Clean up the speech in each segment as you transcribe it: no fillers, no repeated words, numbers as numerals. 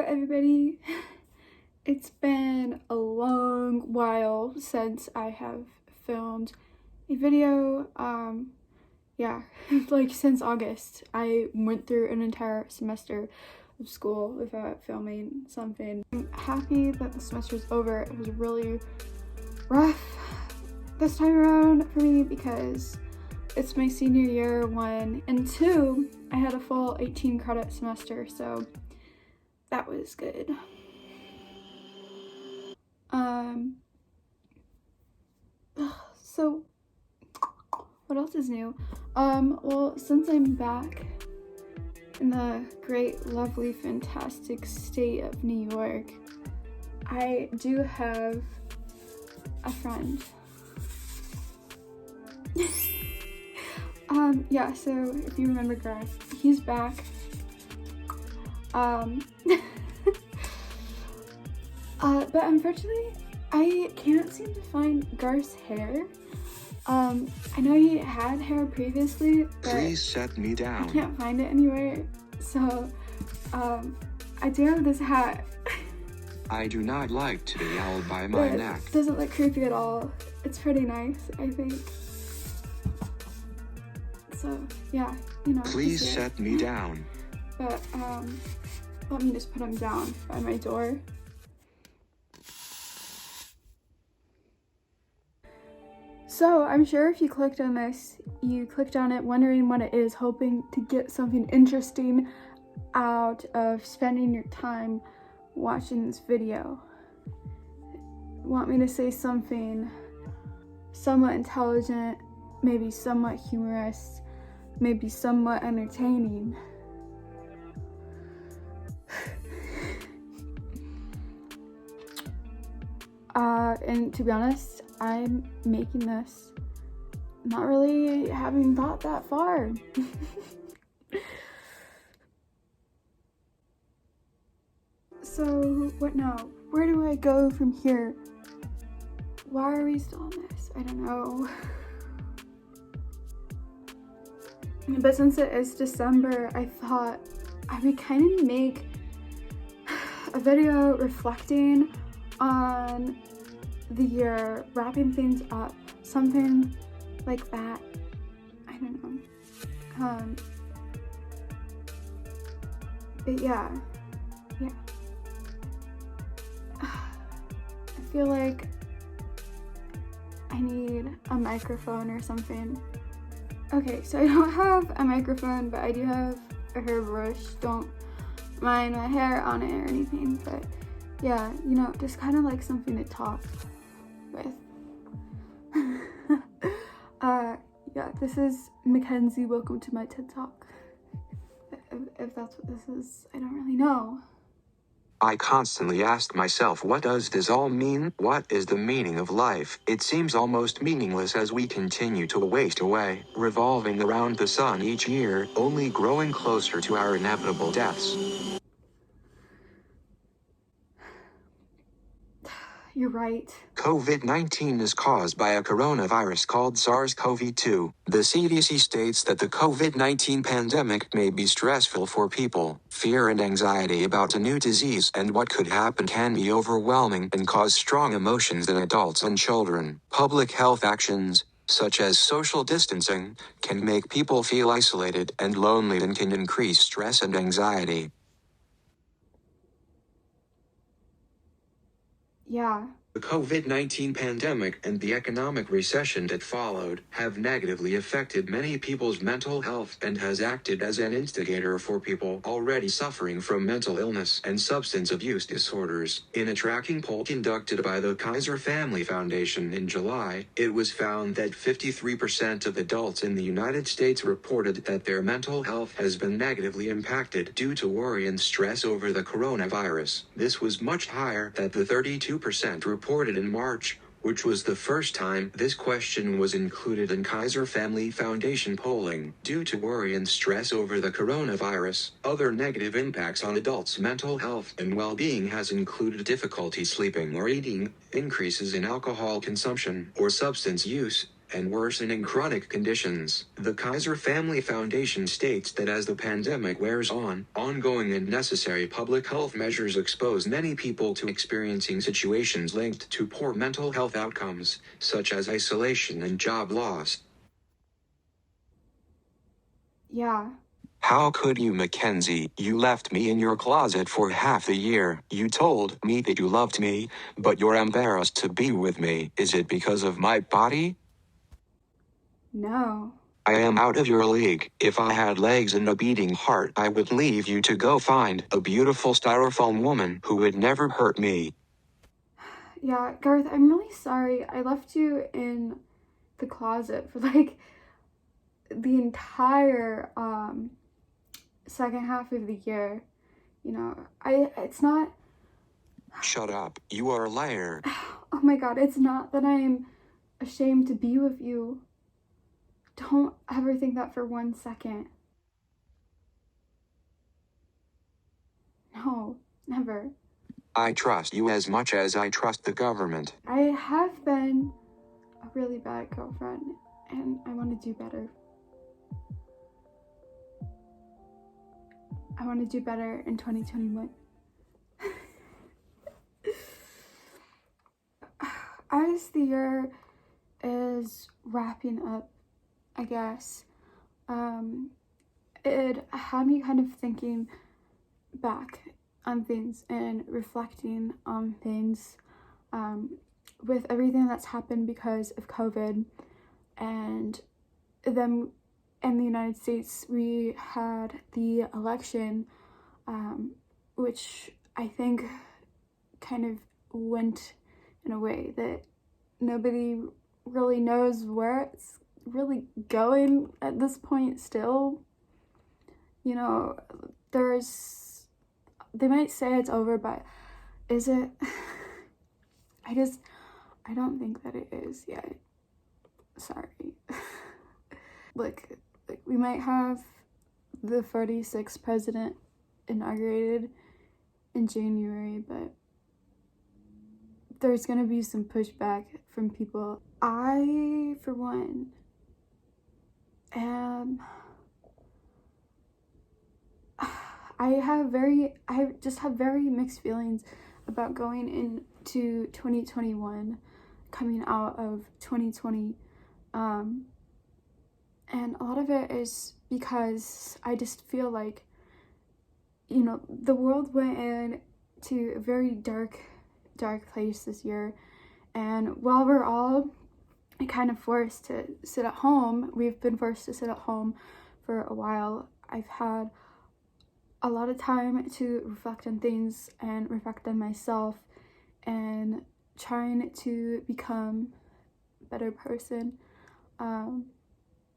everybody. It's been a long while since I have filmed a video. Like since August. I went through an entire semester of school without filming something. I'm happy that the semester's over. It was really rough this time around for me because it's my senior year, 1, and 2, I had a full 18 credit semester, so that was good. So what else is new? Well, since I'm back in the great, lovely, fantastic state of New York, I do have a friend. Yeah, so if you remember Garth, he's back. But unfortunately, I can't seem to find Garth's hair. I know he had hair previously, but please set me down. I can't find it anywhere. So, I do have this hat. I do not like to be held by my neck. It doesn't look creepy at all. It's pretty nice, I think. So, yeah, you know. Please set me down. But, let me just put him down by my door. So, I'm sure if you clicked on this, you clicked on it wondering what it is, hoping to get something interesting out of spending your time watching this video. Want me to say something somewhat intelligent, maybe somewhat humorous, maybe somewhat entertaining. And to be honest, I'm making this not really having thought that far. So, what now? Where do I go from here? Why are we still on this? I don't know. But since it is December, I thought I would kind of make a video reflecting on the year, wrapping things up, something like that. I don't know. But yeah. I feel like I need a microphone or something. Okay, so I don't have a microphone, but I do have a hairbrush. Don't mind my hair on it or anything, but yeah, you know, just kind of like something to talk with. Yeah, this is Mackenzie. Welcome to my TED Talk. If that's what this is, I don't really know. I constantly ask myself, what does this all mean? What is the meaning of life? It seems almost meaningless as we continue to waste away, revolving around the sun each year, only growing closer to our inevitable deaths. You're right. COVID-19 is caused by a coronavirus called SARS-CoV-2. The CDC states that the COVID-19 pandemic may be stressful for people. Fear and anxiety about a new disease and what could happen can be overwhelming and cause strong emotions in adults and children. Public health actions, such as social distancing, can make people feel isolated and lonely and can increase stress and anxiety. Yeah. The COVID-19 pandemic and the economic recession that followed have negatively affected many people's mental health and has acted as an instigator for people already suffering from mental illness and substance abuse disorders. In a tracking poll conducted by the Kaiser Family Foundation in July, it was found that 53% of adults in the United States reported that their mental health has been negatively impacted due to worry and stress over the coronavirus. This was much higher than the 32% reported in March, which was the first time this question was included in Kaiser Family Foundation polling. Due to worry and stress over the coronavirus, other negative impacts on adults' mental health and well-being has included difficulty sleeping or eating, increases in alcohol consumption or substance use, and worsening chronic conditions. The Kaiser Family Foundation states that as the pandemic wears on, ongoing and necessary public health measures expose many people to experiencing situations linked to poor mental health outcomes, such as isolation and job loss. Yeah. How could you, Mackenzie? You left me in your closet for half a year. You told me that you loved me, but you're embarrassed to be with me. Is it because of my body? No. I am out of your league. If I had legs and a beating heart, I would leave you to go find a beautiful styrofoam woman who would never hurt me. Yeah, Garth, I'm really sorry. I left you in the closet for like the entire second half of the year. You know, it's not. Shut up. You are a liar. Oh my god, it's not that I'm ashamed to be with you. Don't ever think that for 1 second. No, never. I trust you as much as I trust the government. I have been a really bad girlfriend, and I want to do better. I want to do better in 2021. As the year is wrapping up, I guess, it had me kind of thinking back on things and reflecting on things with everything that's happened because of COVID. And then in the United States, we had the election, which I think kind of went in a way that nobody really knows where it's really going at this point still. You know, they might say it's over, but is it? I don't think that it is yet. Sorry. Like we might have the 46th president inaugurated in January, but there's gonna be some pushback from people. I, for one, I just have very mixed feelings about going into 2021, coming out of 2020. And a lot of it is because I just feel like, you know, the world went into a very dark place this year. And while we're all kind of forced to sit at home, we've been forced to sit at home for a while. I've had a lot of time to reflect on things and reflect on myself and trying to become a better person,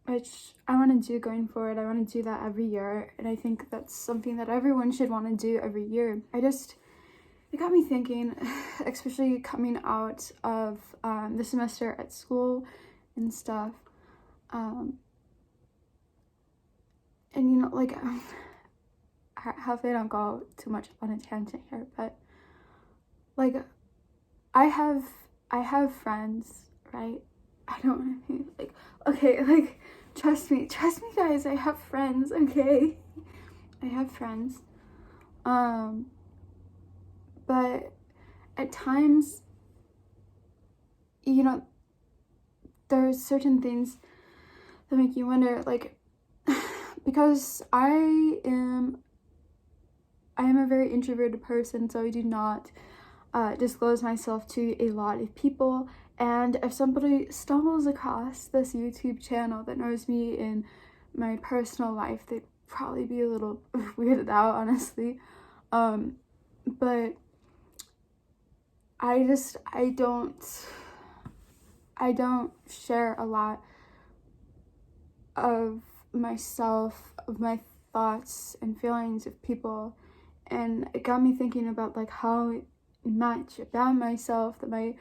which I want to do going forward. I want to do that every year, and I think that's something that everyone should want to do every year. It got me thinking, especially coming out of the semester at school and stuff, and you know, like, hopefully I don't go too much on a tangent here, but like, I have friends, right? I don't want to like, okay, like, trust me guys, I have friends, okay? I have friends, but at times, you know, there's certain things that make you wonder, like, because I am a very introverted person, so I do not disclose myself to a lot of people. And if somebody stumbles across this YouTube channel that knows me in my personal life, they'd probably be a little weirded out, honestly. But I don't share a lot of myself, of my thoughts and feelings with people. And it got me thinking about like how much about myself that my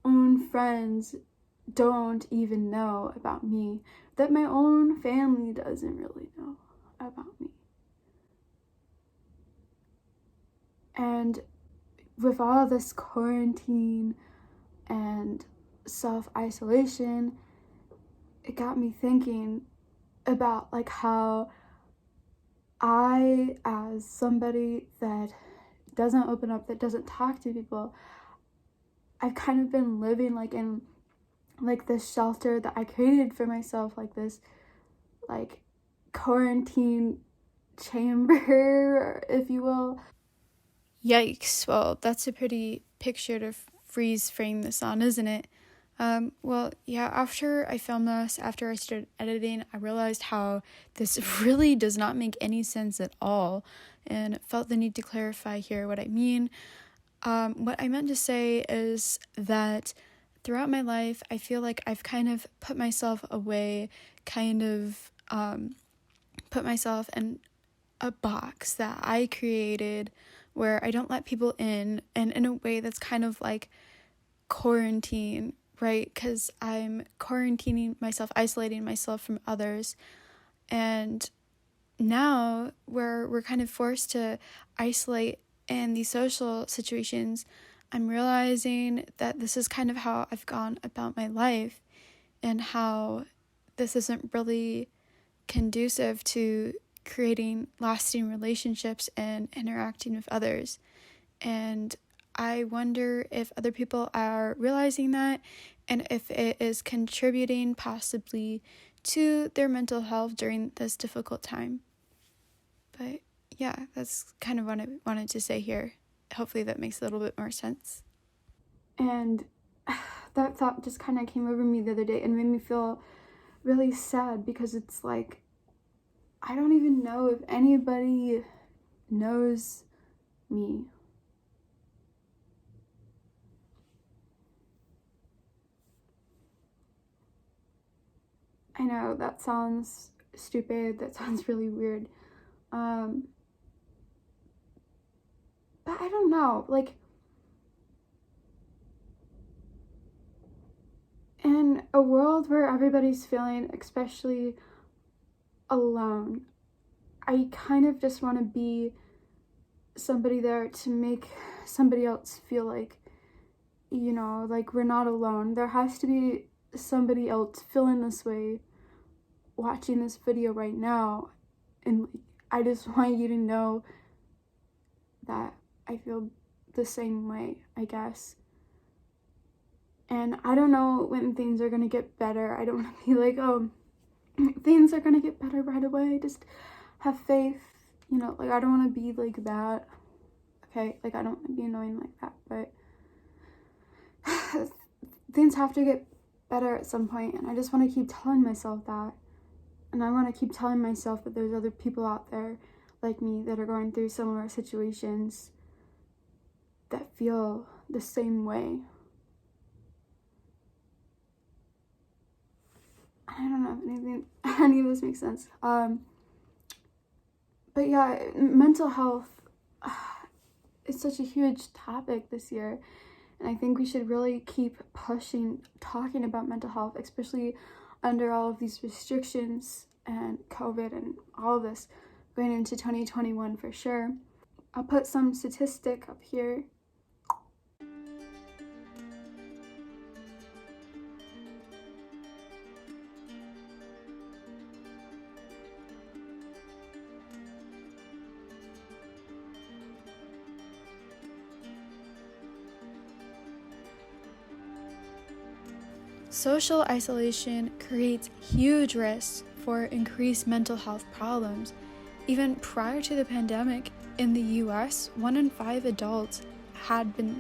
own friends don't even know about me, that my own family doesn't really know about me. And with all this quarantine and self-isolation, it got me thinking about like how I, as somebody that doesn't open up, that doesn't talk to people, I've kind of been living like in like this shelter that I created for myself, like this like quarantine chamber, if you will. Yikes. Well, that's a pretty picture to freeze frame this on, isn't it? Well, yeah, after I filmed this, after I started editing, I realized how this really does not make any sense at all, and felt the need to clarify here what I mean. What I meant to say is that throughout my life, I feel like I've kind of put myself away, put myself in a box that I created where I don't let people in, and in a way that's kind of like quarantine, right? Because I'm quarantining myself, isolating myself from others. And now we're kind of forced to isolate in these social situations. I'm realizing that this is kind of how I've gone about my life, and how this isn't really conducive to creating lasting relationships and interacting with others. And I wonder if other people are realizing that, and if it is contributing possibly to their mental health during this difficult time. But yeah, that's kind of what I wanted to say here. Hopefully that makes a little bit more sense. And that thought just kind of came over me the other day and made me feel really sad, because it's like, I don't even know if anybody knows me. I know that sounds stupid, that sounds really weird. But I don't know, like, in a world where everybody's feeling especially alone, I kind of just want to be somebody there to make somebody else feel like, you know, like we're not alone. There has to be somebody else feeling this way, watching this video right now, and I just want you to know that I feel the same way, I guess. And I don't know when things are gonna get better. I don't want to be like, oh, things are gonna get better right away, just have faith, you know, like I don't want to be like that, okay? Like I don't want to be annoying like that, but things have to get better at some point, and I just want to keep telling myself that. And I want to keep telling myself that there's other people out there like me that are going through similar situations that feel the same way. I don't know if any of this makes sense. But yeah, mental health is such a huge topic this year. And I think we should really keep talking about mental health, especially under all of these restrictions and COVID and all of this going into 2021 for sure. I'll put some statistic up here. Social isolation creates huge risks for increased mental health problems. Even prior to the pandemic, in the US, 1 in 5 adults had been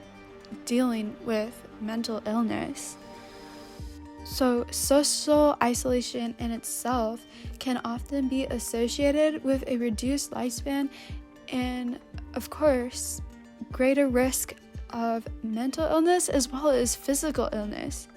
dealing with mental illness. So social isolation in itself can often be associated with a reduced lifespan and, of course, greater risk of mental illness as well as physical illness.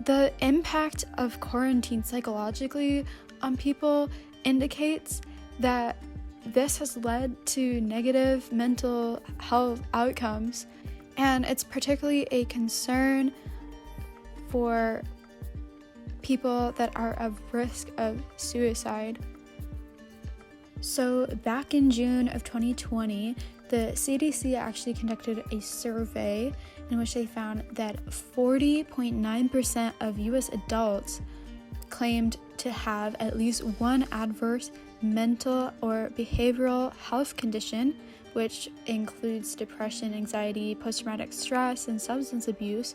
The impact of quarantine psychologically on people indicates that this has led to negative mental health outcomes, and it's particularly a concern for people that are at risk of suicide. So back in June of 2020, the CDC actually conducted a survey in which they found that 40.9% of US adults claimed to have at least one adverse mental or behavioral health condition, which includes depression, anxiety, post-traumatic stress, and substance abuse.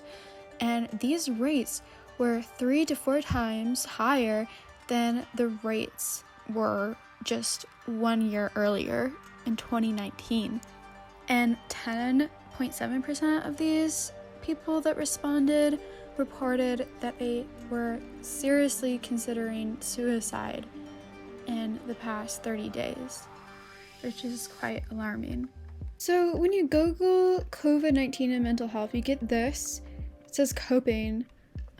And these rates were 3 to 4 times higher than the rates were just 1 year earlier in 2019. And 10.7% of these people that responded reported that they were seriously considering suicide in the past 30 days, which is quite alarming. So when you Google COVID-19 and mental health, you get this. It says coping,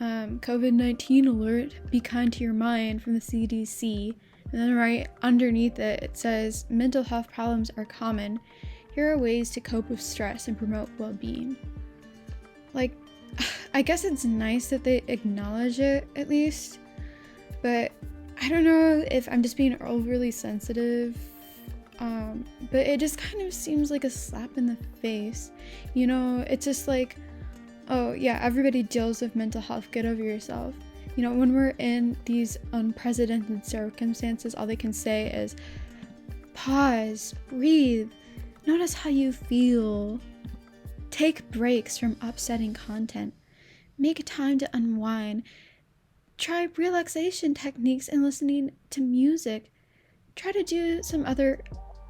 COVID-19 alert, be kind to your mind from the CDC. And then right underneath it, it says mental health problems are common. Here are ways to cope with stress and promote well-being. Like, I guess it's nice that they acknowledge it at least, but I don't know if I'm just being overly sensitive, but it just kind of seems like a slap in the face. You know, it's just like, oh yeah, everybody deals with mental health, get over yourself. You know, when we're in these unprecedented circumstances, all they can say is, pause, breathe, notice how you feel. Take breaks from upsetting content. Make time to unwind. Try relaxation techniques and listening to music. Try to do some other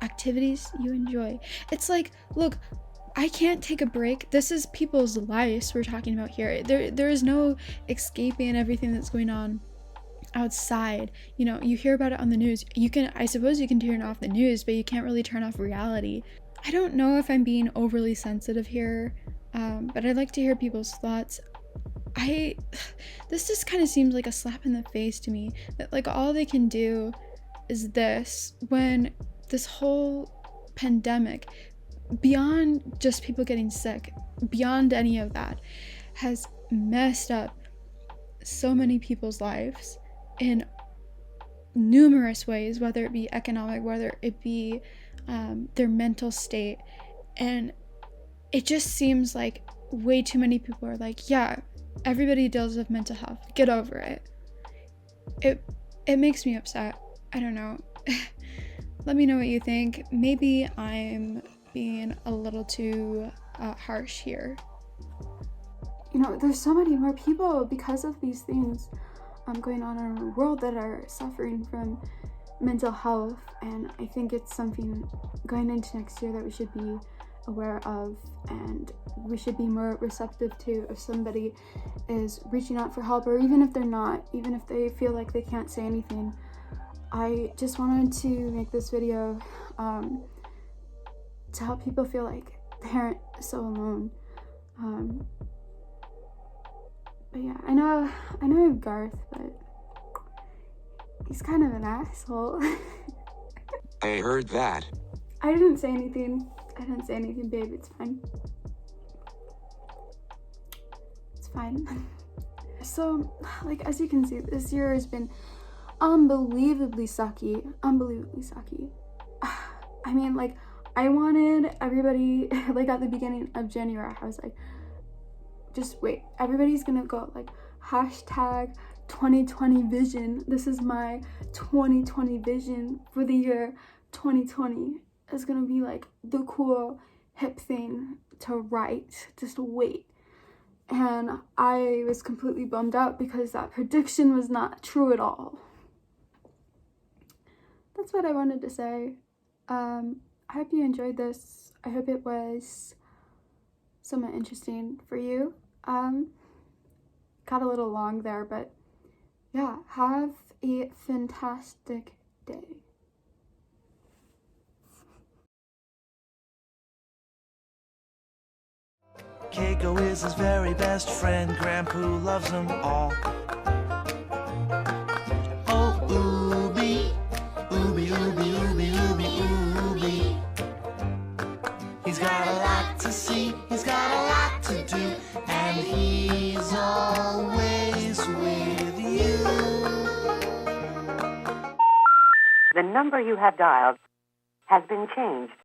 activities you enjoy. It's like, look, I can't take a break. This is people's lives we're talking about here. There is no escaping everything that's going on outside. You know, you hear about it on the news. I suppose you can turn off the news, but you can't really turn off reality. I don't know if I'm being overly sensitive here, but I'd like to hear people's thoughts. This just kind of seems like a slap in the face to me, that like all they can do is this, when this whole pandemic, beyond just people getting sick, beyond any of that, has messed up so many people's lives in numerous ways, whether it be economic, whether it be their mental state. And it just seems like way too many people are like, yeah, everybody deals with mental health, get over it. It makes me upset. I don't know. Let me know what you think. Maybe I'm being a little too harsh here. You know, there's so many more people because of these things going on in our world that are suffering from mental health, and I think it's something going into next year that we should be aware of, and we should be more receptive to if somebody is reaching out for help, or even if they're not, even if they feel like they can't say anything. I just wanted to make this video to help people feel like they aren't so alone. But yeah, I know Garth, but he's kind of an asshole. I heard that. I didn't say anything, babe. It's fine. It's fine. So, like, as you can see, this year has been unbelievably sucky. I mean, like, I wanted everybody, like, at the beginning of January, I was like, just wait, everybody's gonna go, like, hashtag 2020 vision. This is my 2020 vision for the year 2020. It's gonna be like the cool hip thing to write. Just wait. And I was completely bummed out because that prediction was not true at all. That's what I wanted to say. I hope you enjoyed this. I hope it was somewhat interesting for you. Got a little long there, but yeah, have a fantastic day. Keiko is his very best friend. Grandpa loves them all. Oh, ooby, ooby, ooby, ooby, ooby, ooby. He's got a lot to see, he's got a lot to do, and he's always with you. The number you have dialed has been changed.